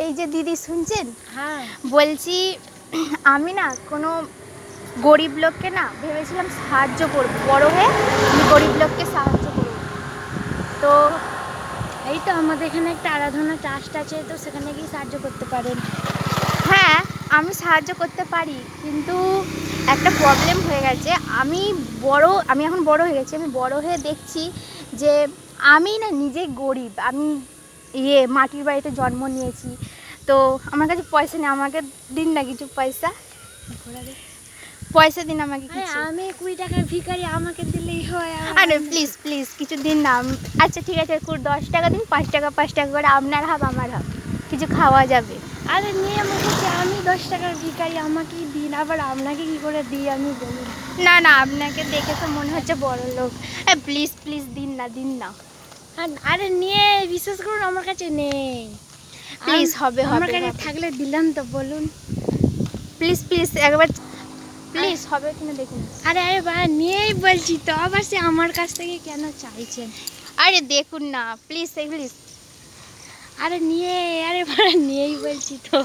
এই যে দিদি শুনছেন? হ্যাঁ বলছি আমি না কোনো গরিব লোককে না ভেবেছিলাম সাহায্য করবো, বড় হয়ে আমি গরিব লোককে সাহায্য করবো। তো এই তো আমাদের এখানে একটা আরাধনা ট্রাস্ট আছে, তো সেখানে গিয়ে সাহায্য করতে পারেন। হ্যাঁ, আমি সাহায্য করতে পারি, কিন্তু একটা প্রবলেম হয়ে গেছে। আমি এখন বড় হয়ে গেছি, আমি বড় হয়ে দেখছি যে আমি না নিজে গরিব। আমি মাটির বাড়িতে জন্ম নিয়েছি, তো আমার কাছে পয়সা নেই। আমাকে দিন না কিছু পয়সা, পয়সা দিন আমাকে কিছু। আমি 20 টাকার ভিখারি, আমাকে দিলেই হয়। আরে প্লিজ প্লিজ কিছু দিন না। আচ্ছা ঠিক আছে, 10 টাকা দিন, 5 টাকা 5 টাকা করে, আপনার হাফ আমার হাফ, কিছু খাওয়া যাবে। আরে নিয়ম হচ্ছে আমি 10 টাকার ভিখারি, আমাকেই দিন, আবার আপনাকে কি করে দিই আমি বলুন? না না, আপনাকে দেখে তো মনে হচ্ছে বড় লোক। প্লিজ প্লিজ দিন না, দিন না আরে নিয়ে বিশ্বাস করুন আমার কাছে নেই। প্লিজ। হবে আমার হবে কাছে হবে। থাকলে দিলাম তো, বলুন। প্লিজ প্লিজ একবার প্লিজ, হবে কিনা দেখুন। আরে আরে বাবা নিয়েই বলছি তো, আবার সে আমার কাছ থেকে কেন চাইছেন? আরে দেখুন না প্লিজ প্লিজ। আরে নিয়ে, আরে বাবা নিয়েই বলছি তো।